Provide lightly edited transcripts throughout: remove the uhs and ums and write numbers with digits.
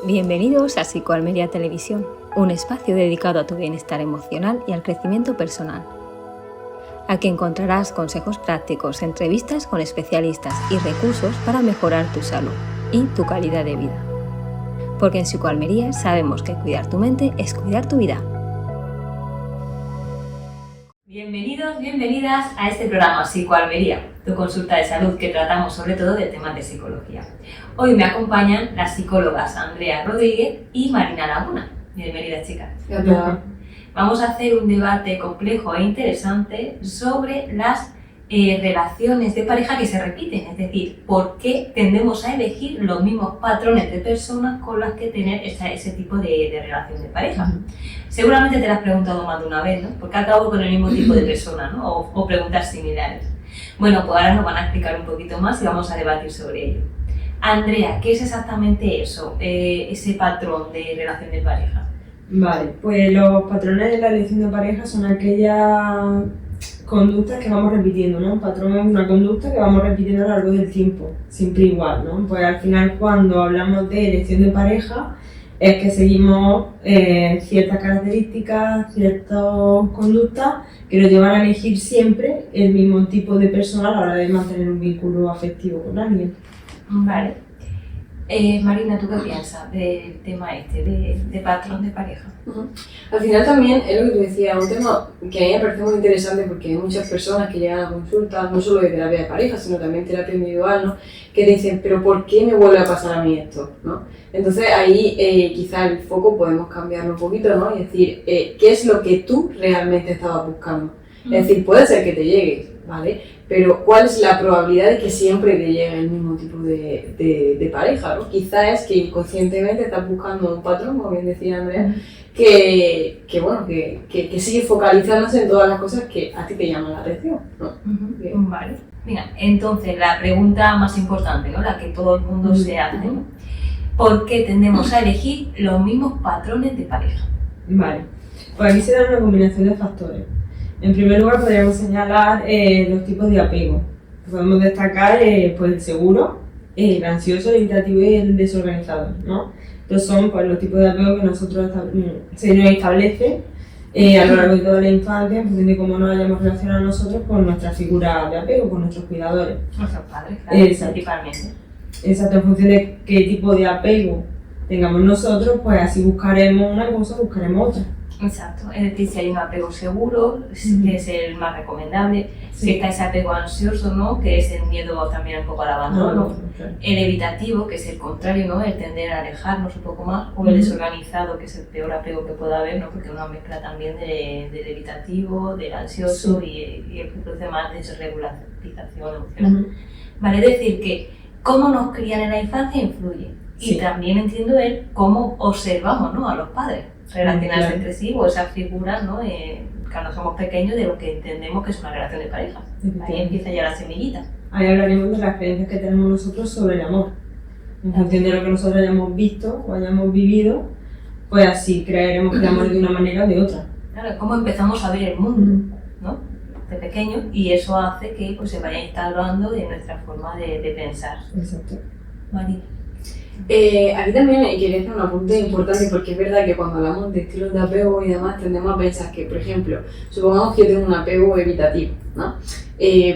Bienvenidos a Psicoalmería Televisión, un espacio dedicado a tu bienestar emocional y al crecimiento personal. Aquí encontrarás consejos prácticos, entrevistas con especialistas y recursos para mejorar tu salud y tu calidad de vida. Porque en Psicoalmería sabemos que cuidar tu mente es cuidar tu vida. Bienvenidos, bienvenidas a este programa Psicoalmería, tu consulta de salud que tratamos sobre todo de temas de psicología. Hoy me acompañan las psicólogas Andrea Rodríguez y Marina Laguna. Bienvenidas, chicas. Hola. Vamos a hacer un debate complejo e interesante sobre las relaciones de pareja que se repiten, es decir, por qué tendemos a elegir los mismos patrones de personas con las que tener ese tipo de relación de pareja. Seguramente te lo has preguntado más de una vez, ¿no? Porque acabo con el mismo tipo de persona, ¿no? O preguntas similares. Bueno, pues ahora nos van a explicar un poquito más y vamos a debatir sobre ello. Andrea, ¿qué es exactamente eso, ese patrón de relación de pareja? Vale, pues los patrones de la elección de pareja son aquellas conductas que vamos repitiendo, ¿no? Un patrón es una conducta que vamos repitiendo a lo largo del tiempo, siempre igual, ¿no? Pues al final cuando hablamos de elección de pareja es que seguimos ciertas características, ciertas conductas que nos llevan a elegir siempre el mismo tipo de persona a la hora de mantener un vínculo afectivo con alguien. Vale. Marina, ¿tú qué piensas del tema de patrón de pareja? Al final también es lo que tú decías, un tema que a mí me parece muy interesante porque hay muchas personas que llegan a consultas, no solo de terapia de pareja, sino también terapia individual, ¿no? Que dicen, pero ¿por qué me vuelve a pasar a mí esto? ¿No? Entonces ahí quizá el foco podemos cambiarlo un poquito, ¿no? Y decir, ¿qué es lo que tú realmente estabas buscando? Es decir, puede ser que te llegues, ¿vale? Pero ¿cuál es la probabilidad de que siempre te llegue el mismo tipo de pareja, ¿no? Quizá es que inconscientemente estás buscando un patrón, como bien decía Andrea, que sigue focalizándose en todas las cosas que a ti te llaman la atención, ¿no? Vale. Mira, entonces la pregunta más importante, ¿no? La que todo el mundo se hace, ¿no? ¿Por qué tendemos a elegir los mismos patrones de pareja? Vale, pues aquí se da una combinación de factores. En primer lugar podríamos señalar los tipos de apego. Podemos destacar pues el seguro, el ansioso, el evitativo y el desorganizado, ¿no? Estos son pues, los tipos de apego que se nos establece a lo largo de toda la infancia en función de cómo nos hayamos relacionado nosotros con nuestra figura de apego, con nuestros cuidadores. Nuestros padres, claro, principalmente. Exacto, en función de qué tipo de apego tengamos nosotros, pues así buscaremos una cosa, buscaremos otra. Exacto, es decir, si hay un apego seguro, que es el más recomendable, si está ese apego ansioso, ¿no? Que es el miedo también un poco al abandono, el evitativo, que es el contrario, ¿no? El tender a alejarnos un poco más, o el desorganizado, que es el peor apego que pueda haber, ¿no? Porque es una mezcla también del evitativo, del ansioso y el que produce más desregularización emocional. Vale, es decir, que cómo nos crían en la infancia influye, y también entiendo él cómo observamos, ¿no? A los padres relacionarse entre sí, o esa figura, ¿no? Cuando somos pequeños, de lo que entendemos que es una relación de pareja. Ahí empieza ya la semillita. Ahí hablaremos de las creencias que tenemos nosotros sobre el amor. En función de lo que nosotros hayamos visto o hayamos vivido, pues así creeremos que el amor es de una manera o de otra. Claro, cómo empezamos a ver el mundo, ¿no? De pequeño, y eso hace que pues, se vaya instaurando en nuestra forma de pensar. Exacto. Marina. Aquí también quería hacer un apunte importante porque es verdad que cuando hablamos de estilos de apego y demás tendemos a pensar que, por ejemplo, supongamos que yo tengo un apego evitativo, ¿no?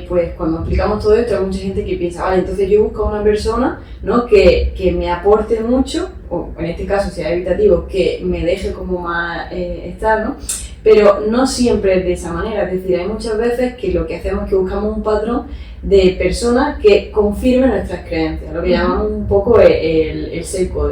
Pues cuando explicamos todo esto hay mucha gente que piensa, vale, entonces yo busco a una persona, ¿no? que me aporte mucho, o en este caso si es evitativo, que me deje como más estar, ¿no? Pero no siempre es de esa manera, es decir, hay muchas veces que lo que hacemos es que buscamos un patrón de personas que confirmen nuestras creencias, lo que llamamos un poco el seco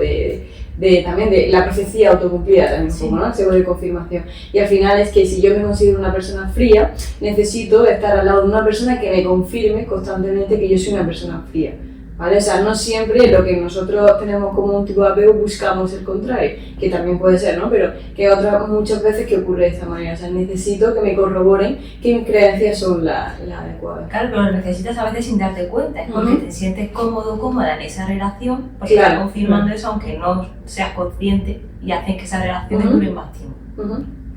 también de la profecía autocumplida también un poco, ¿no? El seco de confirmación. Y al final es que si yo me considero una persona fría, necesito estar al lado de una persona que me confirme constantemente que yo soy una persona fría. ¿Vale? O sea, no siempre lo que nosotros tenemos como un tipo de apego buscamos el contrario, que también puede ser, ¿no? Pero que muchas veces que ocurre de esta manera, o sea, necesito que me corroboren que mis creencias son las adecuadas. Claro, pero lo necesitas a veces sin darte cuenta, es porque te sientes cómodo, cómoda en esa relación, porque estás confirmando eso aunque no seas consciente y haces que esa relación dure más tiempo.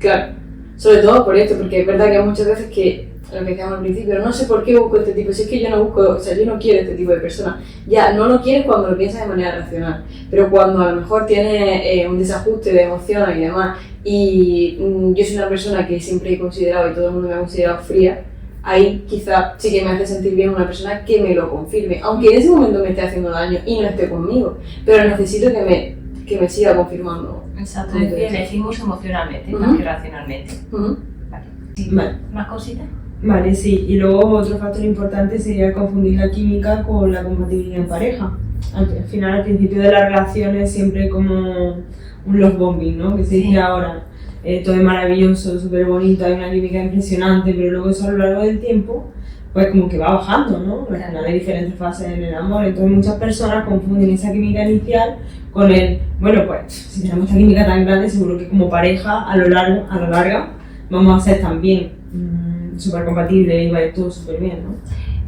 Claro. Sobre todo por esto, porque es verdad que hay muchas veces que, lo que decíamos al principio, no sé por qué busco este tipo, si es que yo no busco, o sea, yo no quiero este tipo de persona. Ya, no lo quieres cuando lo piensas de manera racional, pero cuando a lo mejor tienes un desajuste de emociones y demás, y yo soy una persona que siempre he considerado, y todo el mundo me ha considerado fría, ahí quizá sí que me hace sentir bien una persona que me lo confirme, aunque en ese momento me esté haciendo daño y no esté conmigo, pero necesito que me siga confirmando. Exacto, es decir, elegimos emocionalmente, más que racionalmente. Vale. Sí. Vale. ¿Más cositas? Vale, sí. Y luego otro factor importante sería confundir la química con la compatibilidad en pareja. Al final, al principio de las relaciones siempre hay como un love bombing, ¿no? Que se dice ahora, todo es maravilloso, súper bonito, hay una química impresionante, pero luego eso a lo largo del tiempo, pues como que va bajando, ¿no? Al final hay diferentes fases en el amor, entonces muchas personas confunden esa química inicial con el, bueno, pues si tenemos esta química tan grande, seguro que como pareja a la larga vamos a ser también súper compatibles y va a ir todo súper bien, ¿no?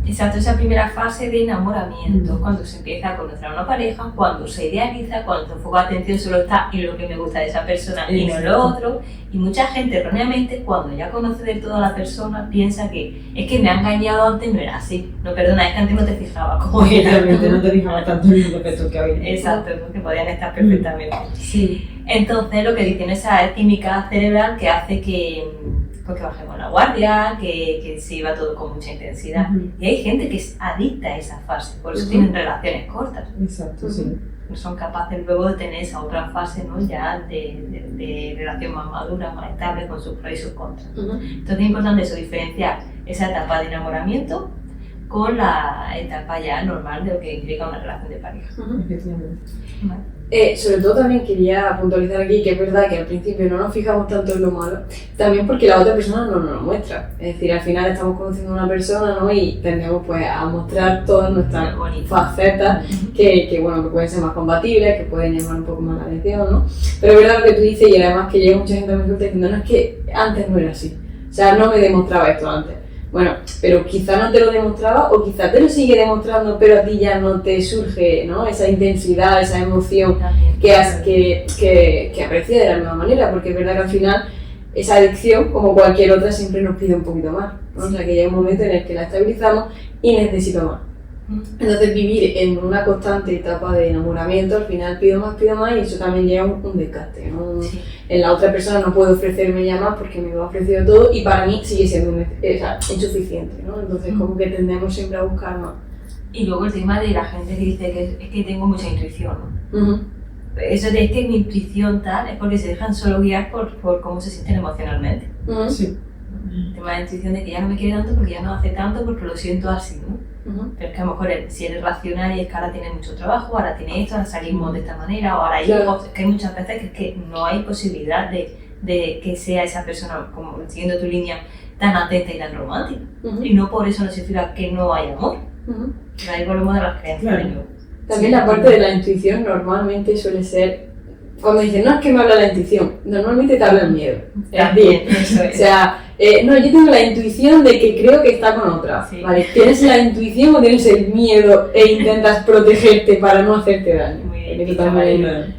Exacto, esa primera fase de enamoramiento, cuando se empieza a conocer a una pareja, cuando se idealiza, cuando el foco de atención solo está en lo que me gusta de esa persona y no lo otro. Y mucha gente erróneamente, cuando ya conoce del todo a la persona, piensa que es que me ha engañado antes, no era así. No, perdona, es que antes no te fijabas cómo era. Realmente no te fijabas tanto en los defectos que había. Exacto, ¿no? Que podían estar perfectamente. Sí. Entonces, lo que dicen es esa química cerebral que hace que bajemos la guardia, que se iba todo con mucha intensidad. Y hay gente que es adicta a esa fase, por eso tienen relaciones cortas. Exacto, sí. No son capaces luego de tener esa otra fase, ¿no? Ya de relación más madura, más estable, con sus pros y sus contras. Entonces es importante eso, diferenciar esa etapa de enamoramiento con la etapa ya normal de lo que implica una relación de pareja. Efectivamente. Vale. Sobre todo también quería puntualizar aquí que es verdad que al principio no nos fijamos tanto en lo malo, también porque la otra persona no nos lo muestra. Es decir, al final estamos conociendo a una persona, ¿no? Y tendemos pues a mostrar todas nuestras facetas que bueno, que pueden ser más compatibles, que pueden llamar un poco más la atención, ¿no? Pero es verdad lo que tú dices, y además que llega mucha gente a mi consulta diciendo, no, es que antes no era así, o sea, no me demostraba esto antes. Bueno, pero quizá no te lo demostraba o quizá te lo sigue demostrando, pero a ti ya no te surge, ¿no? Esa intensidad, esa emoción que aprecia de la misma manera, porque es verdad que al final esa adicción, como cualquier otra, siempre nos pide un poquito más, ¿no? O sea, que llega un momento en el que la estabilizamos y necesito más. Entonces vivir en una constante etapa de enamoramiento, al final pido más y eso también lleva un desgaste, ¿no? Sí. En la otra persona no puede ofrecerme ya más porque me lo ha ofrecido todo y para mí sigue siendo insuficiente, ¿no? Entonces como que tendemos siempre a buscar más. Y luego el tema de la gente que dice que es que tengo mucha intuición, ¿no? Eso de que mi intuición tal es porque se dejan solo guiar por cómo se sienten emocionalmente. Sí. El tema de la intuición de que ya no me quiere tanto porque ya no hace tanto porque lo siento así, ¿no? Pero es que a lo mejor si eres racional y es que ahora tiene mucho trabajo, ahora tiene esto, ahora salimos de esta manera, o ahora hay hijos, es que hay muchas veces que es que no hay posibilidad de que sea esa persona, como siguiendo tu línea, tan atenta y tan romántica. Y no por eso no significa que no hay amor. Ahí volvemos de las creencias de nuevo. También la parte de la intuición normalmente suele ser, cuando dicen, no es que me habla la intuición, normalmente te habla el miedo. También, eso es. O sea, no, yo tengo la intuición de que creo que está con otra. Sí. ¿Vale? ¿Tienes la intuición o tienes el miedo e intentas protegerte para no hacerte daño? Muy bien. Porque también...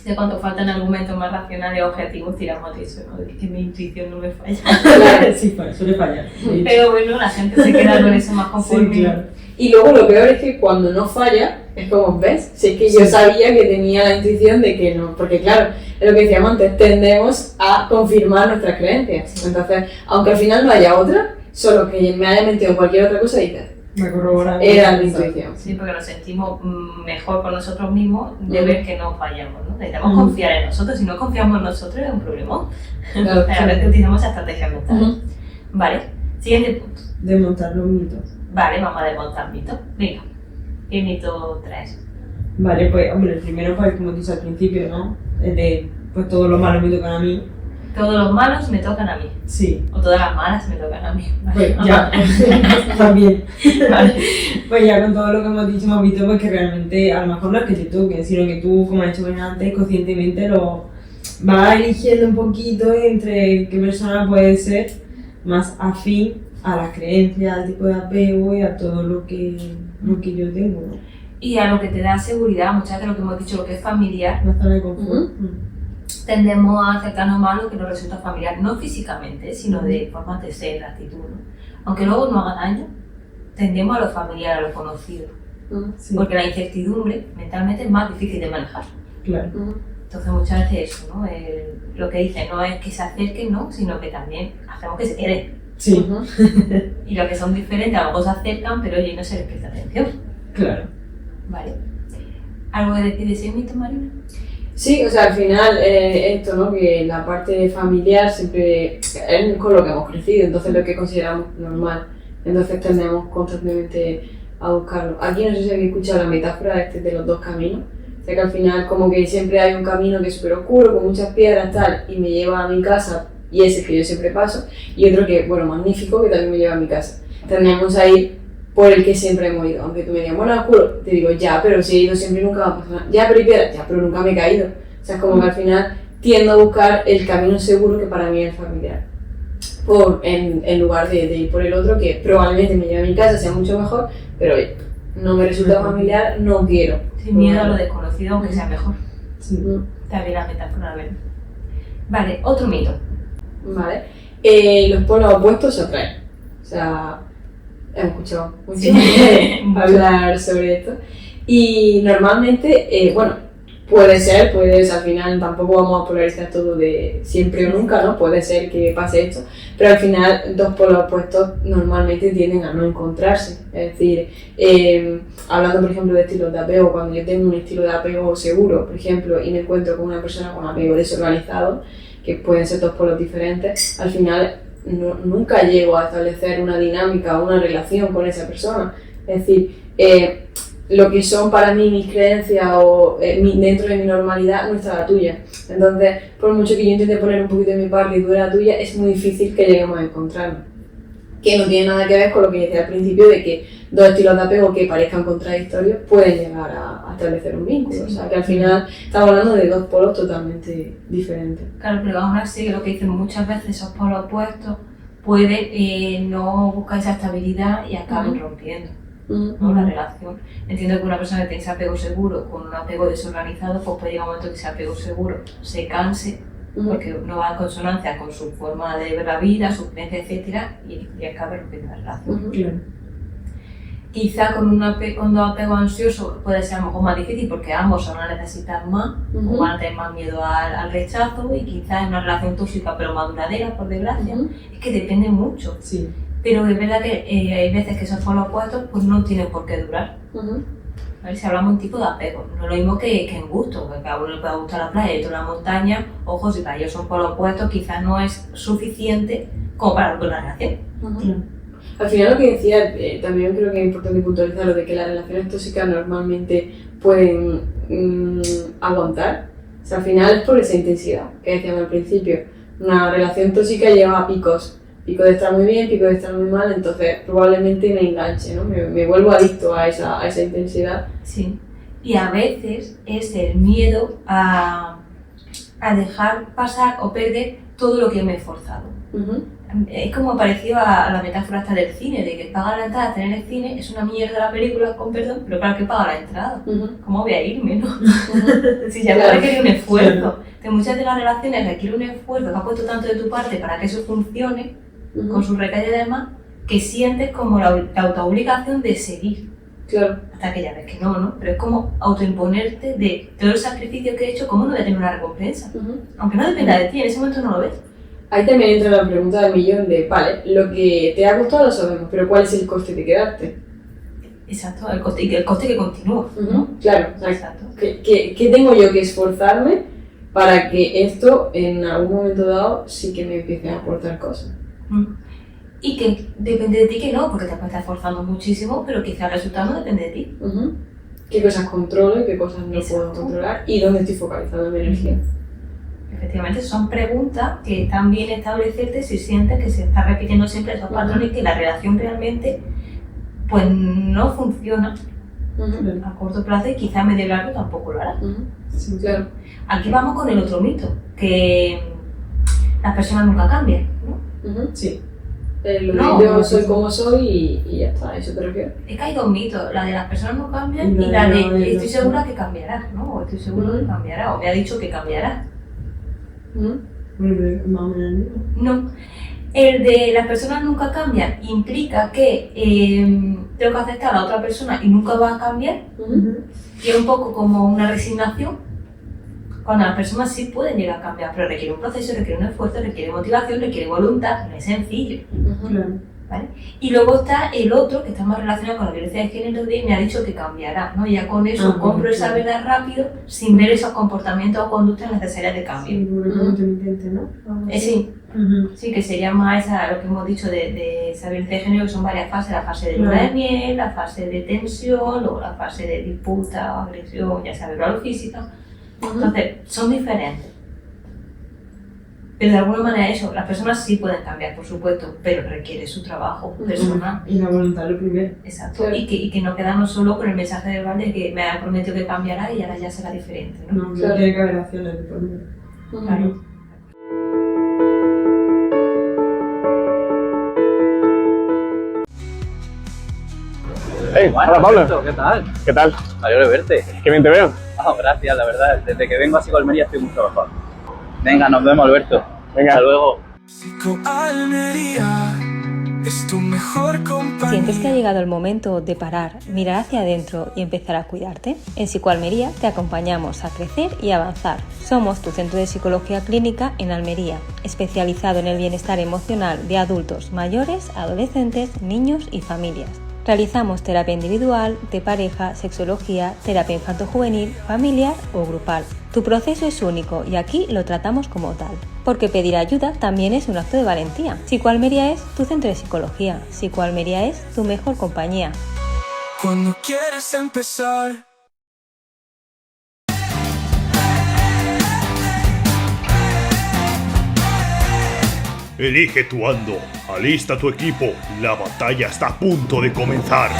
De cuando faltan argumentos más racionales o objetivos, tiramos de eso, ¿no? Es que mi intuición no me falla. Claro. Sí, suele fallar. Sí. Pero bueno, la gente se queda con eso más conforme. Sí, claro. Y luego lo peor es que cuando no falla, es como, ¿ves? Si es que yo sabía que tenía la intuición de que no, porque claro, es lo que decíamos antes, tendemos a confirmar nuestras creencias. Entonces, aunque al final no haya otra, solo que me haya mentido en cualquier otra cosa, dices, Me corrobora. era la intuición. Sí, porque nos sentimos mejor con nosotros mismos de ver que no fallamos, ¿no? Necesitamos confiar en nosotros, si no confiamos en nosotros es un problema. Claro, A veces utilizamos esa estrategia mental. Vale, siguiente punto. Desmontar los mitos. Vale, vamos a desmontar mitos. Venga, ¿qué mito traes? Vale, pues, hombre, el primero, pues, como he dicho al principio, ¿no? Es de, pues, todos los malos me tocan a mí. Todos los malos me tocan a mí. Sí. O todas las malas me tocan a mí. Pues ya, también. Vale. Pues ya con todo lo que hemos dicho, hemos visto pues, que realmente a lo mejor no es que te toquen, sino que tú, como has dicho bien antes, conscientemente lo vas eligiendo un poquito entre qué persona puede ser más afín a las creencias, al tipo de apego y a todo lo que yo tengo, ¿no? Y a lo que te da seguridad, muchas veces lo que hemos dicho, lo que es familiar, Una zona de confort. tendemos a acercarnos más a lo que nos resulta familiar, no físicamente, sino de formas de ser, de actitud, ¿no? Aunque luego no haga daño, tendemos a lo familiar, a lo conocido. Sí. Porque la incertidumbre mentalmente es más difícil de manejar. Claro. Entonces muchas veces eso, ¿no? Lo que dice no es que se acerquen, ¿no? Sino que también hacemos que se queden. Sí. Y los que son diferentes a lo mejor se acercan, pero oye, no se les presta atención. Claro. ¿Vale? ¿Algo que decir de ese mito, Marina? Sí, o sea, al final esto, ¿no? Que la parte familiar siempre es con lo que hemos crecido, entonces lo que consideramos normal. Entonces tendemos constantemente a buscarlo. Aquí no sé si habéis escuchado la metáfora de los dos caminos. O sea que al final como que siempre hay un camino que es súper oscuro, con muchas piedras tal, y me lleva a mi casa, y ese que yo siempre paso, y otro que, bueno, magnífico, que también me lleva a mi casa. Tendemos a ir por el que siempre hemos ido. Aunque tú me digas, bueno, oscuro, te digo, ya, pero si he ido siempre nunca me ha pasado nada. Ya, pero y piedras, ya, pero nunca me he caído. O sea, es como que al final tiendo a buscar el camino seguro que para mí es familiar. En lugar de ir por el otro, que probablemente me lleve a mi casa, sea mucho mejor, pero oye, no me resulta familiar, no quiero. Sin miedo a lo desconocido, aunque sea mejor. Sí. Está bien la metáfora, a ver. Vale, otro mito. Vale. Los polos opuestos se atraen. O sea, hemos escuchado mucho hablar sobre esto. Y normalmente, bueno, puede ser, al final tampoco vamos a polarizar todo de siempre o nunca, ¿no? Puede ser que pase esto, pero al final dos polos opuestos normalmente tienden a no encontrarse. Es decir, hablando por ejemplo de estilos de apego, cuando yo tengo un estilo de apego seguro, por ejemplo, y me encuentro con una persona con apego desorganizado, que pueden ser dos polos diferentes, al final nunca llego a establecer una dinámica o una relación con esa persona. Es decir, lo que son para mí mis creencias o dentro de mi normalidad no está la tuya. Entonces, por mucho que yo intente poner un poquito de mi parte y tú de la tuya, es muy difícil que lleguemos a encontrarnos. Que no tiene nada que ver con lo que decía al principio de que dos estilos de apego que parezcan contradictorios pueden llegar a establecer un vínculo. O sea, que al final estamos hablando de dos polos totalmente diferentes. Claro, pero aún así, lo que dicen muchas veces, esos polos opuestos pueden no buscar esa estabilidad y acaben rompiendo, ¿no? La relación. Entiendo que una persona que tiene ese apego seguro con un apego desorganizado, pues puede llegar un momento que ese apego seguro se canse porque no va en consonancia con su forma de ver la vida, su creencia, etcétera, y acabe rompiendo la relación. Claro. Quizá con dos apegos ansiosos puede ser a lo mejor más difícil porque ambos se van a necesitar más o van a tener más miedo al rechazo, y quizá en una relación tóxica pero más duradera, por desgracia. Es que depende mucho. Sí. Pero es verdad que hay veces que esos polos opuestos pues no tienen por qué durar. ¿Vale? Si hablamos de un tipo de apego, no es lo mismo que en gusto, porque a uno le puede gustar la playa y otro la montaña. Ojo, si para ellos son polos opuestos, quizás no es suficiente como para romper una relación. Al final lo que decía, también creo que es importante puntualizar lo de que las relaciones tóxicas normalmente pueden aguantar. O sea, al final es por esa intensidad que decíamos al principio. Una relación tóxica lleva a picos. Pico de estar muy bien, pico de estar muy mal, entonces probablemente me enganche, ¿no? Me vuelvo adicto a esa intensidad. Sí. Y a veces es el miedo a dejar pasar o perder todo lo que me he esforzado. Es como parecido a la metáfora esta del cine, de que pagar la entrada, tener el cine es una mierda la película, con perdón, pero claro que paga la entrada. ¿Cómo voy a irme, no? Si ya me requiere un esfuerzo. Entonces, muchas de las relaciones requieren un esfuerzo que has puesto tanto de tu parte para que eso funcione, con sus recaídas y demás, que sientes como la autoobligación de seguir. Claro. Hasta que ya ves que no, pero es como autoimponerte de todo el sacrificio que he hecho, ¿cómo no voy a tener una recompensa? Aunque no dependa de ti, en ese momento no lo ves. Ahí también entra la pregunta del millón de, vale, lo que te ha costado lo sabemos, pero ¿cuál es el coste de quedarte? Exacto, el coste que continúa, ¿no? Claro, Exacto. ¿Qué tengo yo que esforzarme para que esto en algún momento dado sí que me empiece a aportar cosas? Y que depende de ti que no, porque te puedes estar esforzando muchísimo, pero quizá el resultado no depende de ti. ¿Qué cosas controlo y qué cosas no puedo controlar? ¿Y dónde estoy focalizando mi energía? Efectivamente, son preguntas que están bien establecerte si sientes que se está repitiendo siempre esos patrones y que la relación realmente pues no funciona a corto plazo y quizá a medio largo tampoco lo hará. Sí, claro. Aquí vamos con el otro mito, que las personas nunca cambian, ¿no? Sí. Yo soy como soy y ya está, ¿eso te refieres? Es que hay dos mitos, la de las personas no cambian y la de estoy segura que cambiará, ¿no? O estoy seguro que cambiará, o me ha dicho que cambiará. Bueno, pero más o menos el mismo. No. El de las personas nunca cambian implica que tengo que aceptar a la otra persona y nunca va a cambiar. Y es un poco como una resignación. Cuando las personas sí pueden llegar a cambiar, pero requiere un proceso, requiere un esfuerzo, requiere motivación, requiere voluntad, no es sencillo. Claro. ¿Vale? Y luego está el otro que está más relacionado con la violencia de género y me ha dicho que cambiará, ¿no? Y ya con eso compro esa verdad rápido sin ver esos comportamientos o conductas necesarias de cambio. Sí, porque es como intermitente, ¿no? Sí. Sí, que sería más lo que hemos dicho de esa violencia de género, que son varias fases: la fase de luna de miel, la fase de tensión, luego la fase de disputa, agresión, ya sea verbal o física. Entonces, son diferentes. Pero de alguna manera eso, las personas sí pueden cambiar, por supuesto, pero requiere su trabajo personal. Y la voluntad lo primero. Exacto, y que no quedarnos solo con el mensaje verbal de que me ha prometido que cambiará y ahora ya será diferente, ¿no? No, tiene que haber acciones de por medio. Claro. Hey, hola Pablo. ¿Qué tal? ¿Qué tal? Me alegro de verte. Qué bien te veo. Gracias, la verdad. Desde que vengo a Psicoalmería estoy mucho mejor. Venga, nos vemos, Alberto. Venga. Hasta luego. Psicoalmería es tu mejor compañía. ¿Sientes que ha llegado el momento de parar, mirar hacia adentro y empezar a cuidarte? En Psicoalmería te acompañamos a crecer y avanzar. Somos tu centro de psicología clínica en Almería, especializado en el bienestar emocional de adultos, mayores, adolescentes, niños y familias. Realizamos terapia individual, de pareja, sexología, terapia infanto-juvenil, familiar o grupal. Tu proceso es único y aquí lo tratamos como tal. Porque pedir ayuda también es un acto de valentía. Psicoalmería es tu centro de psicología. Psicoalmería es tu mejor compañía. Cuando quieres empezar. Elige tu ando, alista tu equipo, la batalla está a punto de comenzar.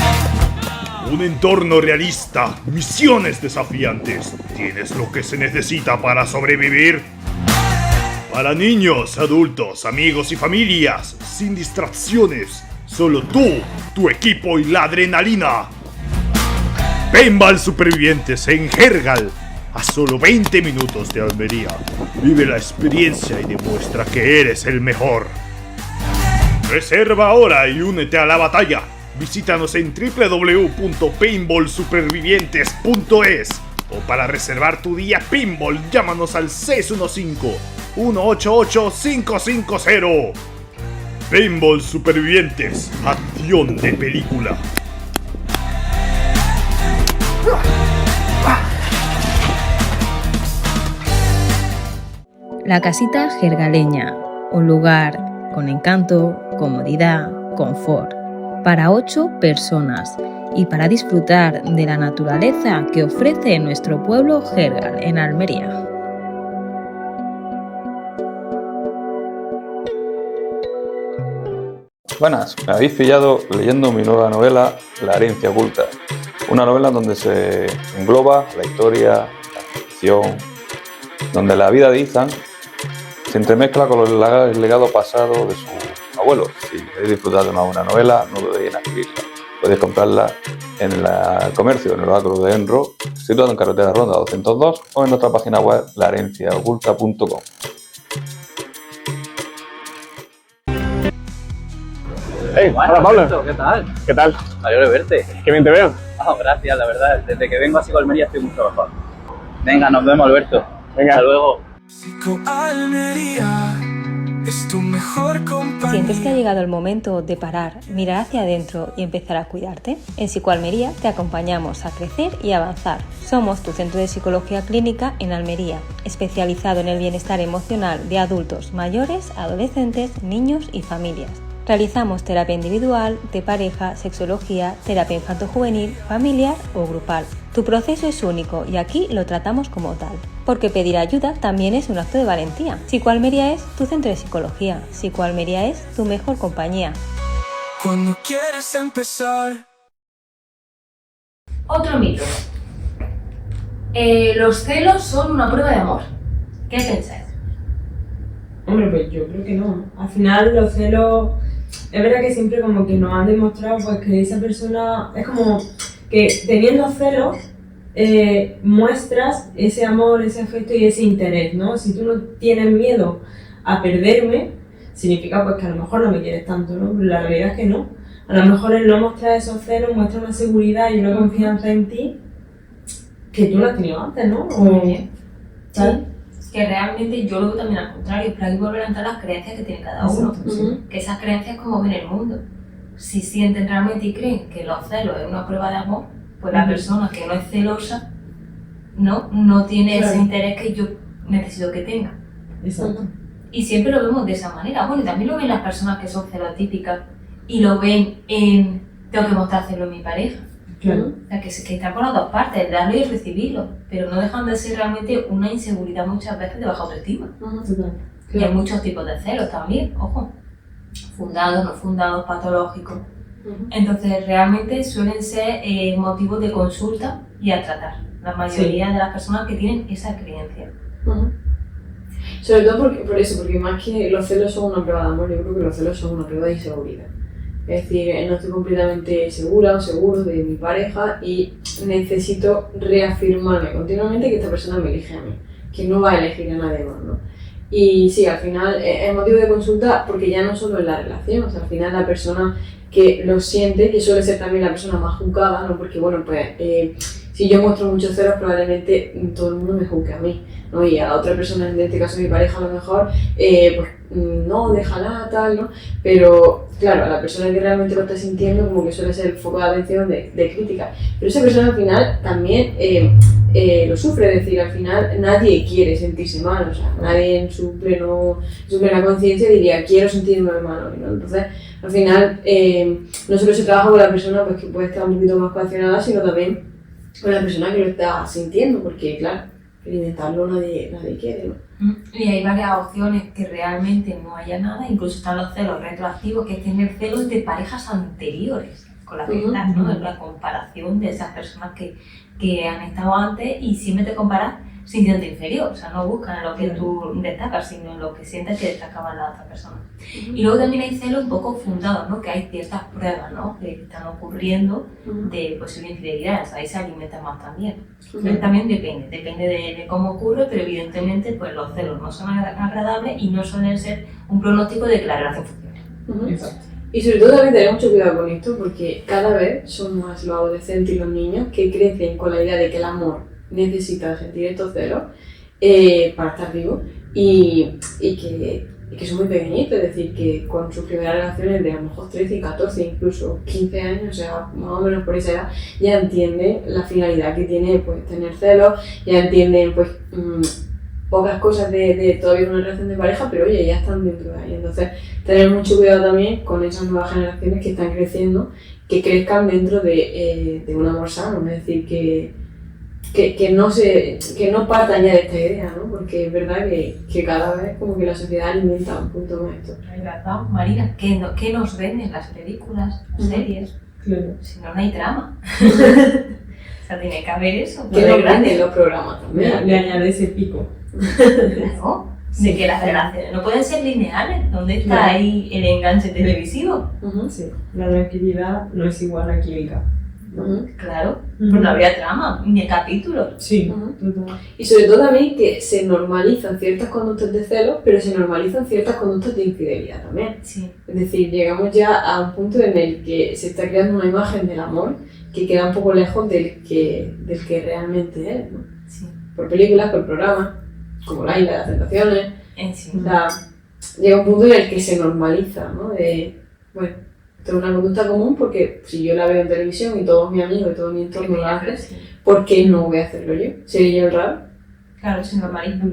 Un entorno realista, misiones desafiantes. ¿Tienes lo que se necesita para sobrevivir? Para niños, adultos, amigos y familias, sin distracciones, solo tú, tu equipo y la adrenalina. Paintball Supervivientes en Hergal, a solo 20 minutos de Almería. Vive la experiencia y demuestra que eres el mejor. Reserva ahora y únete a la batalla. Visítanos en www.paintballsupervivientes.es o para reservar tu día Paintball, llámanos al 615-188-550. Paintball Supervivientes, acción de película. La casita jergaleña, un lugar con encanto, comodidad, confort, para 8 personas y para disfrutar de la naturaleza que ofrece nuestro pueblo Jergal en Almería. Buenas, me habéis pillado leyendo mi nueva novela La herencia oculta, una novela donde se engloba la historia, la ficción, donde la vida de Ethan se entremezcla con el legado pasado de su abuelo. Si queréis disfrutar de una buena novela, no dudéis en adquirirla. Podéis comprarla en el comercio, en el Oráculo de Enro, situado en carretera Ronda 202 o en nuestra página web laherenciaoculta.com. Hey, hola Pablo. Alberto, ¿qué tal? ¿Qué tal? Me alegro de verte. Qué bien te veo. Gracias, la verdad. Desde que vengo a Psicoalmería estoy mucho mejor. Venga, nos vemos, Alberto. Venga. Hasta luego. Psicoalmería es tu mejor compañía. ¿Sientes que ha llegado el momento de parar, mirar hacia adentro y empezar a cuidarte? En Psicoalmería te acompañamos a crecer y avanzar. Somos tu centro de psicología clínica en Almería, especializado en el bienestar emocional de adultos, mayores, adolescentes, niños y familias. Realizamos terapia individual, de pareja, sexología, terapia infanto-juvenil, familiar o grupal. Tu proceso es único y aquí lo tratamos como tal. Porque pedir ayuda también es un acto de valentía. Psicoalmería es tu centro de psicología. Psicoalmería es tu mejor compañía. Cuando quieres empezar. Otro mito. Los celos son una prueba de amor. ¿Qué pensáis? Hombre, pues yo creo que no. Al final los celos, es verdad que siempre como que nos han demostrado pues que esa persona es como que teniendo celos muestras ese amor, ese afecto y ese interés, ¿no? Si tú no tienes miedo a perderme, significa pues que a lo mejor no me quieres tanto, ¿no? Pero la realidad es que no. A lo mejor el no mostrar esos celos muestra una seguridad y una confianza en ti que tú no has tenido antes, ¿no? Sí. Que realmente yo lo veo también al contrario, pero hay que volver a entrar las creencias que tiene cada uno. Que esas creencias como ven el mundo. Si sienten realmente y creen que los celos es una prueba de amor, pues la persona que no es celosa no tiene ese interés que yo necesito que tenga. Exacto. Y siempre lo vemos de esa manera. Bueno, y también lo ven las personas que son celotípicas y lo ven en tengo que mostrar celo en mi pareja. Claro. O sea, que están por las dos partes, darlo y recibirlo, pero no dejan de ser realmente una inseguridad muchas veces de baja autoestima. Total. Y hay muchos tipos de celos también, ojo, fundados, no fundados, patológicos. Entonces realmente suelen ser motivos de consulta y a tratar, la mayoría de las personas que tienen esa creencia. Sobre todo porque más que los celos son una prueba de amor, yo creo que los celos son una prueba de inseguridad. Es decir, no estoy completamente segura o seguro de mi pareja y necesito reafirmarme continuamente que esta persona me elige a mí, que no va a elegir a nadie más, ¿no? Y sí, al final es motivo de consulta porque ya no solo es la relación, o sea, al final la persona que lo siente, que suele ser también la persona más juzgada, ¿no? Porque bueno, pues si yo muestro muchos celos probablemente todo el mundo me juzgue a mí, ¿no? Y a la otra persona, en este caso mi pareja a lo mejor, pues no, déjala, tal, ¿no? Pero claro, a la persona que realmente lo está sintiendo como que suele ser el foco de atención de crítica. Pero esa persona al final también lo sufre, es decir, al final nadie quiere sentirse mal, o sea, nadie en su plena conciencia diría quiero sentirme mal hoy, ¿no? Entonces, al final no solo se trabaja con la persona pues, que puede estar un poquito más coaccionada, sino también con la persona que lo está sintiendo, porque claro, experimentarlo nadie quiere, ¿no? Y hay varias opciones que realmente no haya nada, incluso están los celos retroactivos, que es tener celos de parejas anteriores con las que estás, ¿no? Es la comparación de esas personas que han estado antes y siempre te comparas sintiéndote inferior, o sea, no buscan en lo que tú destacas, sino en lo que sientes que destacaba la otra persona. Y luego también hay celos un poco fundados, ¿no? Que hay ciertas pruebas, ¿no? Que están ocurriendo de posible infidelidad, o sea, ahí se alimenta más también. Entonces, también depende de cómo ocurre, pero evidentemente pues los celos no son agradables y no suelen ser un pronóstico de que la relación funcione. Exacto. Y sobre todo también tener mucho cuidado con esto porque cada vez son más los adolescentes y los niños que crecen con la idea de que el amor necesita sentir estos celos para estar vivo y que son muy pequeñitos, es decir, que con sus primeras relaciones de a lo mejor 13, 14, incluso 15 años, o sea, más o menos por esa edad, ya entienden la finalidad que tiene pues, tener celos, ya entienden pues pocas cosas de todavía una relación de pareja, pero oye, ya están dentro de ahí. Entonces, tener mucho cuidado también con esas nuevas generaciones que están creciendo, que crezcan dentro de un amor sano, es decir, que no partan ya de esta idea, ¿no? Porque es verdad que cada vez como que la sociedad alimenta un punto más esto. Es verdad, Marina, ¿qué nos venden las películas, las series? Claro. Si no hay trama. O sea, tiene que haber eso. Que nos venden los programas también. Le añade ese pico. Claro, de que las relaciones no pueden ser lineales. ¿Dónde está ahí el enganche televisivo? Sí, la tranquilidad no es igual a química. Claro, pues no había trama, ni capítulos. Sí, total. Y sobre todo también que se normalizan ciertas conductas de celos, pero se normalizan ciertas conductas de infidelidad también. Sí. Es decir, llegamos ya a un punto en el que se está creando una imagen del amor que queda un poco lejos del que realmente es, ¿no? Sí. Por películas, por programas, como la isla de las tentaciones. Sí. O sea, llega un punto en el que se normaliza, ¿no? Bueno, esto es una conducta común porque si yo la veo en televisión y todos mis amigos y todo mi entorno la hacen, ¿por qué no voy a hacerlo yo? ¿Seré yo el raro? Claro, se normaliza.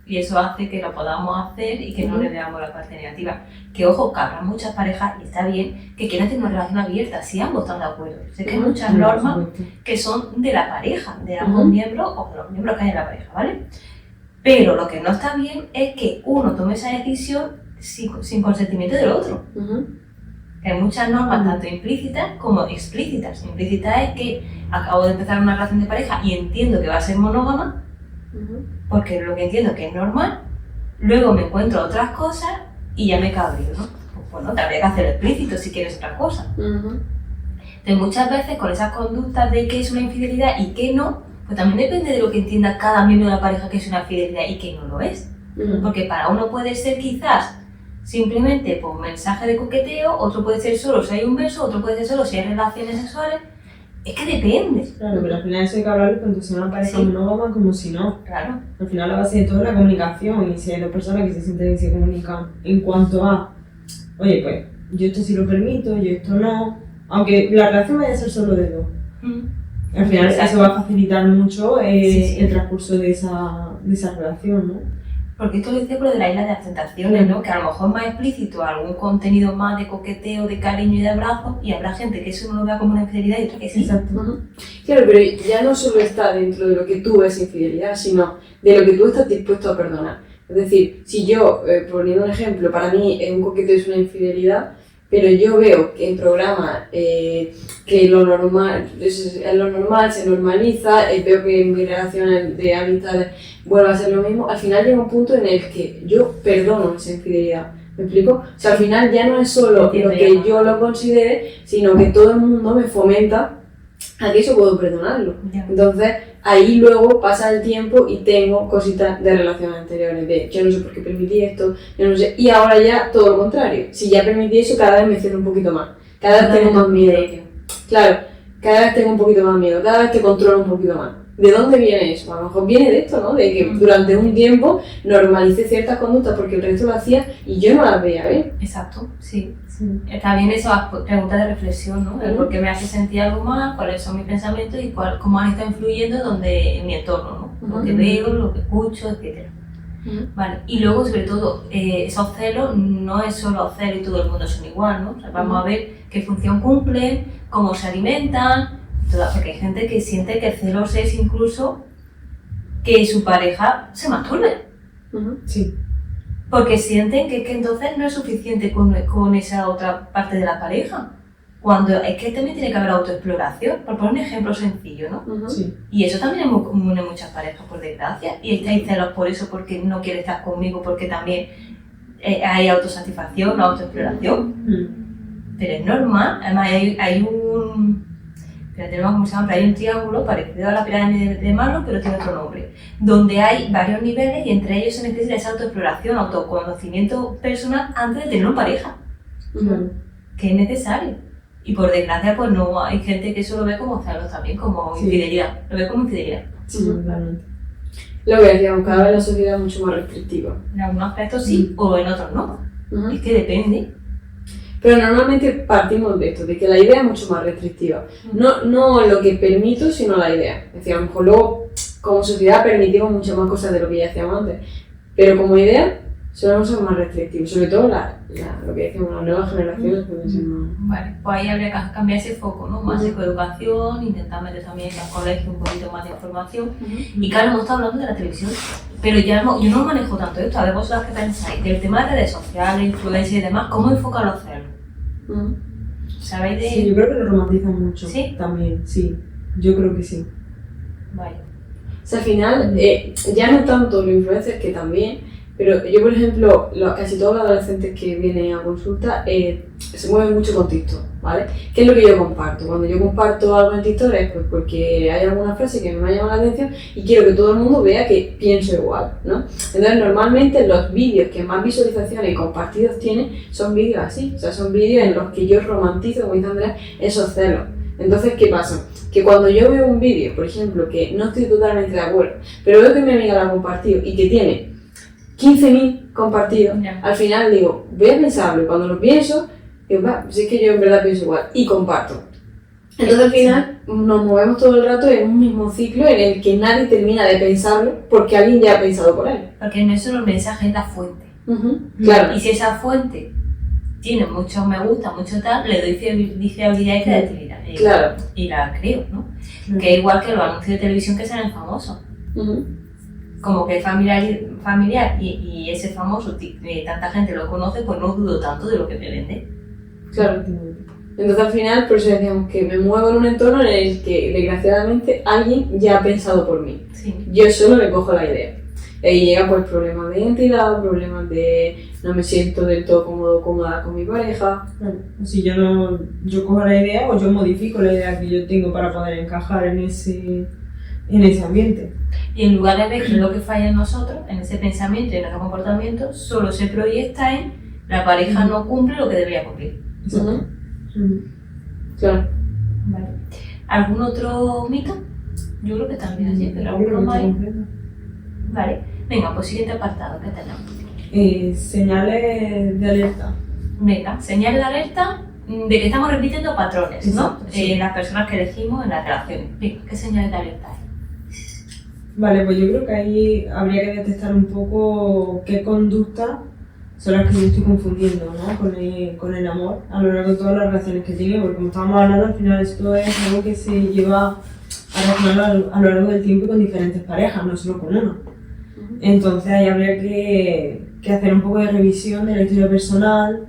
Y eso hace que lo podamos hacer y que no le veamos la parte negativa. Que ojo, que habrá muchas parejas, y está bien, que quieran tener una relación abierta, si ambos están de acuerdo. Sé que hay muchas normas que son de la pareja, de ambos miembros o de los miembros que hay en la pareja, ¿vale? Pero lo que no está bien es que uno tome esa decisión sin consentimiento del otro. Hay muchas normas, tanto implícitas como explícitas. Implícita es que acabo de empezar una relación de pareja y entiendo que va a ser monógama, porque lo que entiendo que es normal, luego me encuentro otras cosas y ya me cabrío, ¿no? Pues bueno, te habría que hacer explícito si quieres otra cosa. Entonces muchas veces con esas conductas de qué es una infidelidad y qué no, pues también depende de lo que entienda cada miembro de la pareja que es una fidelidad y que no lo es. Porque para uno puede ser quizás simplemente por mensaje de coqueteo, otro puede ser solo si hay un beso, otro puede ser solo si hay relaciones sexuales. Es que depende. Claro, pero al final eso hay que hablarlo tanto si una pareja monógama como si no. Claro. Al final la base de todo es la comunicación, y si hay dos personas que se sienten y se comunican en cuanto a, oye, pues yo esto sí lo permito, yo esto no, aunque la relación vaya a ser solo de dos. Al final eso va a facilitar mucho el transcurso de esa relación, ¿no? Porque esto lo decía por lo de la isla de las tentaciones, ¿no? Que a lo mejor es más explícito algún contenido más de coqueteo, de cariño y de abrazo, y habrá gente que eso no lo vea como una infidelidad y otra que sí. Exacto. Claro, pero ya no solo está dentro de lo que tú ves infidelidad, sino de lo que tú estás dispuesto a perdonar. Es decir, si yo, poniendo un ejemplo, para mí un coqueteo es una infidelidad, pero yo veo que en programas que lo normal se normaliza, veo que en mis relaciones de amistades vuelve a ser lo mismo, al final llega un punto en el que yo perdono esa infidelidad. ¿Me explico? O sea, al final ya no es solo lo que yo lo considere, sino que todo el mundo me fomenta a que eso puedo perdonarlo. Entonces, ahí luego pasa el tiempo y tengo cositas de relaciones anteriores, de yo no sé por qué permití esto, yo no sé, y ahora ya todo lo contrario. Si ya permití eso, cada vez me cierro un poquito más, cada vez tengo más miedo. Claro, cada vez tengo un poquito más miedo, cada vez te controlo un poquito más. ¿De dónde viene eso? A lo mejor viene de esto, ¿no? De que durante un tiempo normalicé ciertas conductas porque el resto lo hacía y yo no las veía bien. Exacto, sí. Está bien esas preguntas de reflexión, ¿no? El por qué me hace sentir algo más, cuáles son mis pensamientos y cómo han estado influyendo en mi entorno, ¿no? Lo que veo, lo que escucho, etc. Vale. Y luego, sobre todo, esos celos no es solo celos y todo el mundo son igual, ¿no? O sea, vamos a ver qué función cumplen, cómo se alimentan, porque hay gente que siente que el celos es incluso que su pareja se masturbe. Sí. Porque sienten que entonces no es suficiente con esa otra parte de la pareja. Cuando es que también tiene que haber autoexploración, por poner un ejemplo sencillo, ¿no? Sí. Y eso también es muy común en muchas parejas, por desgracia. Y estáis celos por eso, porque no quiere estar conmigo, porque también hay autosatisfacción, autoexploración. Pero es normal. Además, hay un... Tenemos como se llama, hay un triángulo parecido a la pirámide de Maslow, pero tiene otro nombre, donde hay varios niveles y entre ellos se necesita esa autoexploración, autoconocimiento personal antes de tener una pareja, que es necesario. Y por desgracia, pues no, hay gente que eso lo ve como celos también, como infidelidad, lo ve como infidelidad. Claramente. Lo que decíamos, cada vez la sociedad es mucho más restrictiva. En algunos aspectos sí, o en otros no. Es que depende. Pero normalmente partimos de esto, de que la idea es mucho más restrictiva. No lo que permito, sino la idea. Es decir, a lo mejor luego, como sociedad, permitimos muchas más cosas de lo que ya hacíamos antes. Pero como idea, solemos ser más restrictivos. Sobre todo lo que decíamos, las nuevas generaciones pueden ser más... Vale, pues ahí habría que cambiar ese foco, ¿no? Más psicoeducación, intentar meter también en los colegios un poquito más de información. Y claro, hemos estado hablando de la televisión, pero ya no, yo no manejo tanto esto. A ver vosotras qué pensáis del tema de redes sociales, influencia y demás, ¿cómo enfocan los celos? ¿Sabéis de...? Sí, yo creo que lo romantizan mucho. ¿Sí? También, sí. Yo creo que sí. Vale. O sea, al final, ya no tanto los influencers, que también, pero yo, por ejemplo, casi todos los adolescentes que vienen a consulta se mueven mucho con TikTok, ¿vale? ¿Qué es lo que yo comparto? Cuando yo comparto algo en TikTok es pues porque hay alguna frase que me ha llamado la atención y quiero que todo el mundo vea que pienso igual, ¿no? Entonces, normalmente los vídeos que más visualizaciones y compartidos tienen son vídeos así, o sea, son vídeos en los que yo romantizo, como dice Andrea, esos celos. Entonces, ¿qué pasa? Que cuando yo veo un vídeo, por ejemplo, que no estoy totalmente de acuerdo, pero veo que mi amiga lo ha compartido y que tiene 15.000 compartidos, al final digo, voy a pensarlo, y cuando lo pienso, digo, si es que yo en verdad pienso igual, y comparto. Entonces al final nos movemos todo el rato en un mismo ciclo en el que nadie termina de pensarlo porque alguien ya ha pensado por él. Porque no es solo el mensaje, es la fuente. Claro. Y si esa fuente tiene muchos me gusta, mucho tal, le doy fiabilidad y creatividad. Claro. Y la creo, ¿no? Que es igual que los anuncios de televisión que salen famosos. Como que es familiar y ese famoso, tanta gente lo conoce, pues no dudo tanto de lo que me vende. Claro. Entonces al final, por eso decíamos que me muevo en un entorno en el que desgraciadamente alguien ya ha pensado por mí. Sí. Yo solo le cojo la idea. Y llega pues problemas de identidad, problemas de no me siento del todo cómoda con mi pareja. Claro. Si yo cojo la idea o yo modifico la idea que yo tengo para poder encajar en ese en ese ambiente. Y en lugar de ver qué es lo que falla en nosotros, en ese pensamiento y en ese comportamiento, solo se proyecta en la pareja no cumple lo que debería cumplir. Exacto. Claro. Vale. ¿Algún otro mito? Yo creo que también así, pero alguno más. Vale. Venga, pues siguiente apartado, ¿qué tenemos? Señales de alerta. Venga, señales de alerta de que estamos repitiendo patrones, ¿no? Exacto, sí. Las personas que elegimos en las relaciones. Venga, ¿qué señales de alerta hay? Vale, pues yo creo que ahí habría que detectar un poco qué conductas son las que yo estoy confundiendo, ¿no? con el amor a lo largo de todas las relaciones que tiene, porque como estábamos hablando, al final esto es algo que se lleva a relacionar a lo largo del tiempo con diferentes parejas, no solo con una. Entonces ahí habría que hacer un poco de revisión de la historia personal,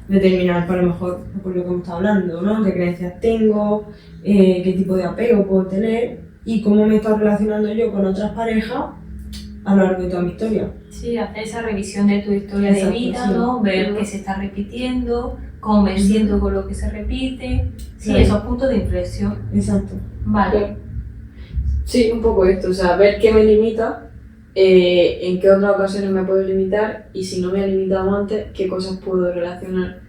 determinar para lo mejor por lo que hemos estado hablando, ¿no? Qué creencias tengo, qué tipo de apego puedo tener y cómo me he estado relacionando yo con otras parejas a lo largo de toda mi historia. Sí, hacer esa revisión de tu historia Exacto, de vida, sí. ¿no? Ver qué se está repitiendo, cómo me siento con lo que se repite. Sí, Claro. esos puntos de inflexión. Exacto. Vale. Sí, un poco esto, o sea, ver qué me limita, en qué otras ocasiones me puedo limitar y si no me he limitado antes, qué cosas puedo relacionar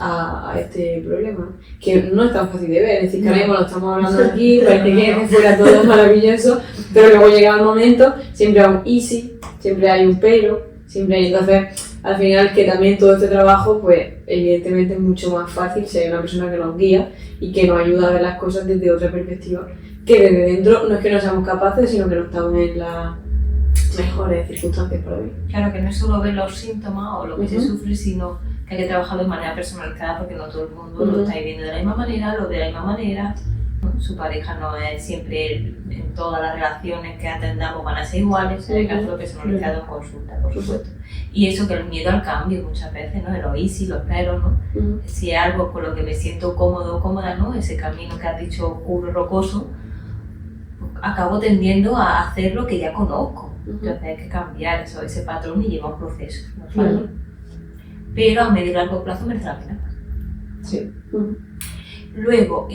a este problema, que no es tan fácil de ver, es decir, que ahora mismo lo estamos hablando aquí, parece que fuera todo maravilloso, pero luego llega el momento, siempre hay un easy, siempre hay un pero, siempre hay, entonces al final que también todo este trabajo, pues evidentemente es mucho más fácil si hay una persona que nos guía y que nos ayuda a ver las cosas desde otra perspectiva, que desde dentro no es que no seamos capaces, sino que no estamos en las mejores circunstancias para vivir. Claro que no es solo ver los síntomas o lo que se Ujú. sufre, sino que hay que trabajarlo de manera personalizada porque no todo el mundo lo está viviendo de la misma manera, lo de la misma manera. Su pareja no es siempre, en todas las relaciones que atendamos van a ser iguales, hay que hacerlo personalizado en consulta, por supuesto. Y eso que el miedo al cambio muchas veces, ¿no? Lo easy, lo espero, ¿no? Si es algo con lo que me siento cómodo o cómoda, ¿no? Ese camino que has dicho oscuro, rocoso, acabo tendiendo a hacer lo que ya conozco. Entonces hay que cambiar eso, ese patrón y lleva un proceso, no es fácil. Pero a medio y largo plazo merece la pena. Sí. Luego,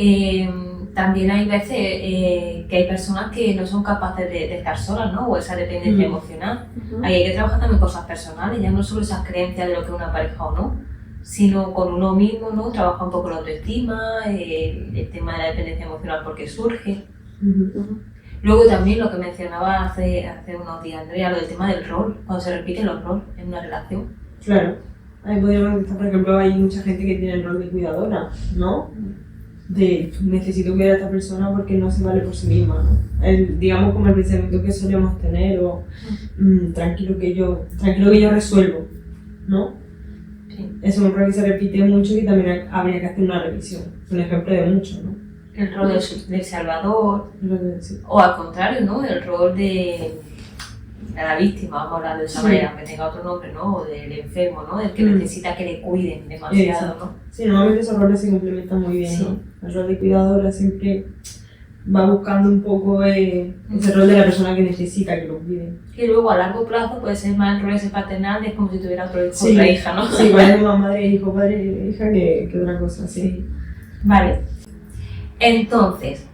también hay veces que hay personas que no son capaces de estar solas, ¿no? O esa dependencia emocional. Ahí hay que trabajar también cosas personales, ya no solo esas creencias de lo que es una pareja o no, sino con uno mismo, ¿no? Trabajar un poco la autoestima, el tema de la dependencia emocional porque surge. Luego también lo que mencionaba hace unos días Andrea, lo del tema del rol, cuando se repiten los roles en una relación. Claro. Ahí podríamos estar, por ejemplo, hay mucha gente que tiene el rol de cuidadora, ¿no? De necesito cuidar a esta persona porque no se vale por sí misma, ¿no? Digamos como el pensamiento que solemos tener o tranquilo que yo resuelvo, ¿no? Sí. Es un rol que se repite mucho y también habría que hacer una revisión. Es un ejemplo de mucho, ¿no? El rol del salvador, Sí. o al contrario, ¿no? El rol de la víctima, vamos a hablar de esa manera, aunque tenga otro nombre, ¿no? O del enfermo, ¿no? Del que necesita que le cuiden demasiado, ¿no? Sí, normalmente esos roles se complementan muy bien, ¿no? El rol de cuidadora siempre va buscando un poco ese rol de la persona que necesita que lo cuiden. Y luego a largo plazo puede ser más el rol ese paternal, es como si tuviera otro hijo o otra hija, ¿no? Sí, parece más madre e hijo, padre e hija que otra cosa, sí. Vale. Entonces,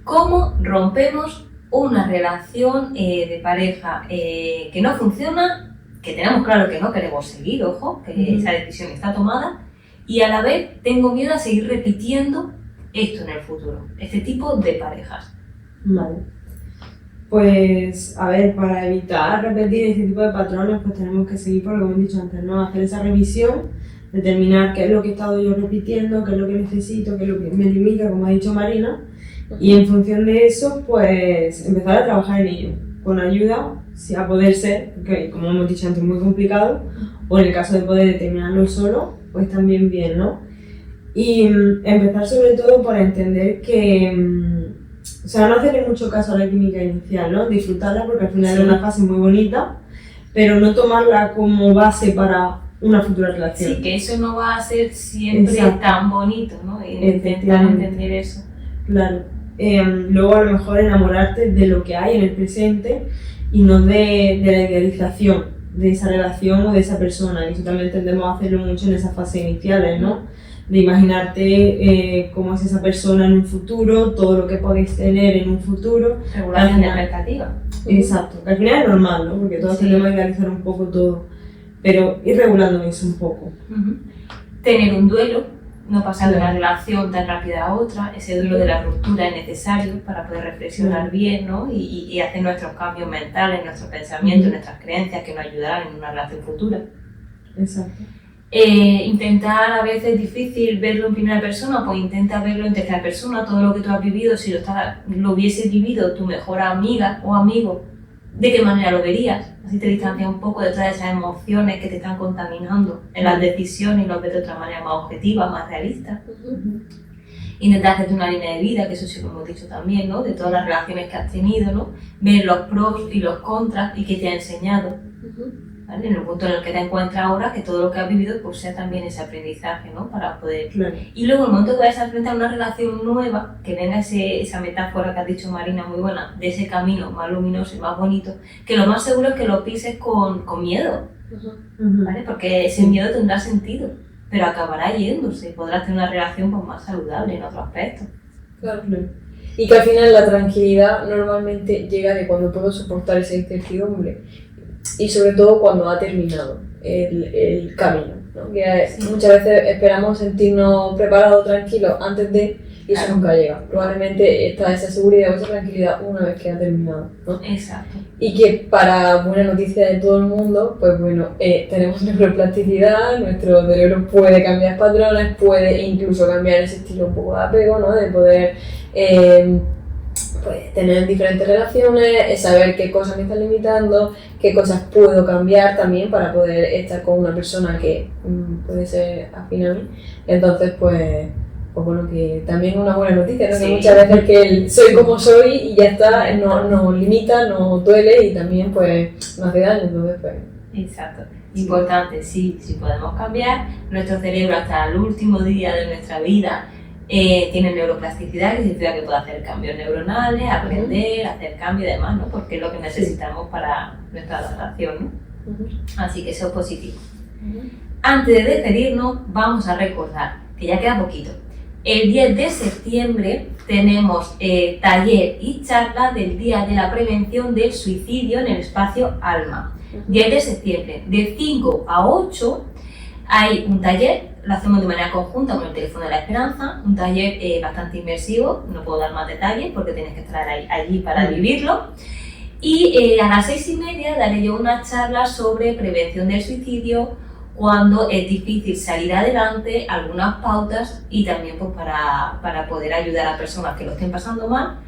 ¿cómo rompemos una relación de pareja que no funciona, que tenemos claro que no queremos seguir, ojo, que esa decisión está tomada, y a la vez tengo miedo a seguir repitiendo esto en el futuro, este tipo de parejas? Vale. Pues, a ver, para evitar repetir este tipo de patrones, pues tenemos que seguir por lo que hemos dicho antes, ¿no? Hacer esa revisión, determinar qué es lo que he estado yo repitiendo, qué es lo que necesito, qué es lo que me limita, como ha dicho Marina, y en función de eso, pues empezar a trabajar en ello, con ayuda, si a poder ser, que como hemos dicho antes, es muy complicado, o en el caso de poder determinarlo solo, pues también bien, ¿no? Y empezar sobre todo por entender que, o sea, no hacerle mucho caso a la química inicial, ¿no? Disfrutarla porque al final es una fase muy bonita, pero no tomarla como base para una futura relación. Sí, que eso no va a ser siempre tan bonito, ¿no? Y intentar entender eso. Claro. Luego a lo mejor enamorarte de lo que hay en el presente y no de la idealización de esa relación o de esa persona. Y eso también tendemos a hacerlo mucho en esas fases iniciales, ¿no? de imaginarte cómo es esa persona en un futuro, todo lo que podéis tener en un futuro. Regulación de expectativas. Exacto, que al final es normal, ¿no? Porque todos tenemos que idealizar un poco todo, pero ir regulando eso un poco. Tener un duelo, no pasar de una relación tan rápida a otra, ese duelo de la ruptura es necesario para poder reflexionar bien, ¿no? Y hacer nuestros cambios mentales, nuestros pensamientos, nuestras creencias que nos ayudarán en una relación futura. Exacto. Intentar, a veces es difícil verlo en primera persona, pues intenta verlo en tercera persona, todo lo que tú has vivido, si lo hubiese vivido tu mejor amiga o amigo, ¿de qué manera lo verías? Así te distancias un poco de todas esas emociones que te están contaminando en las decisiones y lo ves de otra manera más objetiva, más realista. Intentar hacerte una línea de vida, que eso sí lo hemos dicho también, ¿no? De todas las relaciones que has tenido, ¿no? Ver los pros y los contras y qué te ha enseñado. ¿Vale? En el punto en el que te encuentras ahora, que todo lo que has vivido pues sea también ese aprendizaje, ¿no? Para poder... Claro. Y luego el momento que vayas a enfrentar una relación nueva, que venga esa metáfora que has dicho Marina, muy buena, de ese camino más luminoso y más bonito, que lo más seguro es que lo pises con miedo, ¿vale? Porque ese miedo tendrá sentido, pero acabará yéndose y podrás tener una relación pues, más saludable en otro aspecto. Claro. Y que al final la tranquilidad normalmente llega de cuando puedo soportar esa incertidumbre. Y sobre todo cuando ha terminado el camino, ¿no? Que muchas veces esperamos sentirnos preparados, tranquilos antes de, y eso nunca llega. Probablemente está esa seguridad o esa tranquilidad una vez que ha terminado, ¿no? Exacto. Y que para buena noticia de todo el mundo, pues bueno, tenemos neuroplasticidad, nuestro cerebro puede cambiar patrones, puede incluso cambiar ese estilo un poco de apego, ¿no? De poder pues tener diferentes relaciones, saber qué cosas me están limitando, qué cosas puedo cambiar también para poder estar con una persona que puede ser afín a mí. Entonces, pues bueno, que también es una buena noticia, ¿no? Sí. Que muchas veces que soy como soy y ya está, no limita, no duele y también pues no hace daño, entonces pues... Exacto. Importante, sí podemos cambiar. Nuestro cerebro hasta el último día de nuestra vida tiene neuroplasticidad, que significa que puede hacer cambios neuronales, aprender, hacer cambios y demás, ¿no? Porque es lo que necesitamos para nuestra adaptación, ¿no? Así que eso es positivo. Antes de despedirnos, vamos a recordar que ya queda poquito. El 10 de septiembre tenemos taller y charla del Día de la Prevención del Suicidio en el espacio Alma. 10 de septiembre, de 5 a 8, hay un taller. Lo hacemos de manera conjunta con el Teléfono de la Esperanza, un taller bastante inmersivo, no puedo dar más detalles porque tienes que estar allí para vivirlo. Y a las 6:30 daré yo una charla sobre prevención del suicidio, cuando es difícil salir adelante, algunas pautas y también pues, para poder ayudar a personas que lo estén pasando mal,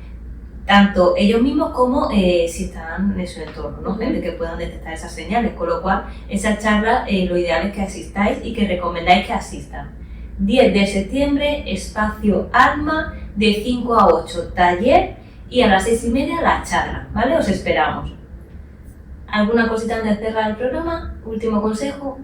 tanto ellos mismos como si están en su entorno, ¿no? Gente que puedan detectar esas señales, con lo cual esa charla lo ideal es que asistáis y que recomendáis que asistan. 10 de septiembre, espacio Alma, de 5 a 8, taller, y a las 6:30 la charla, ¿vale? Os esperamos. ¿Alguna cosita antes de cerrar el programa? ¿Último consejo?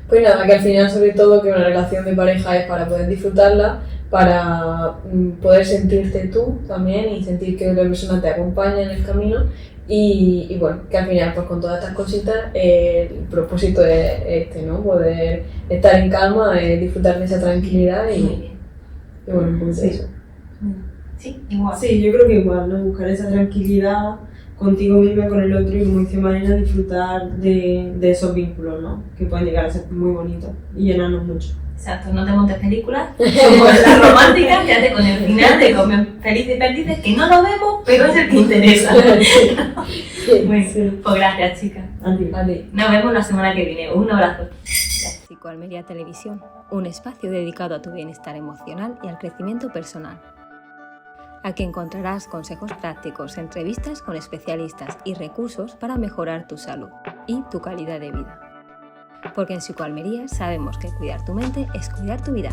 Pues nada, que al final sobre todo que una relación de pareja es para poder disfrutarla, para poder sentirte tú también y sentir que otra persona te acompaña en el camino y bueno, que al final pues con todas estas cositas el propósito es ¿no? Poder estar en calma, disfrutar de esa tranquilidad y bueno, un poquito eso. Sí, igual. Sí, yo creo que igual, ¿no? Buscar esa tranquilidad contigo misma, con el otro y como dice Marina, disfrutar de esos vínculos, ¿no? Que pueden llegar a ser muy bonitos y llenarnos mucho. Exacto, no te montes películas, como las románticas, quédate con el final de Comen Felices y Perdices, que no lo vemos, pero es el que interesa. Bueno, pues gracias, chicas. Vale. Nos vemos la semana que viene. Un abrazo. Psicoalmería Televisión, un espacio dedicado a tu bienestar emocional y al crecimiento personal. Aquí encontrarás consejos prácticos, entrevistas con especialistas y recursos para mejorar tu salud y tu calidad de vida. Porque en Psicoalmería sabemos que cuidar tu mente es cuidar tu vida.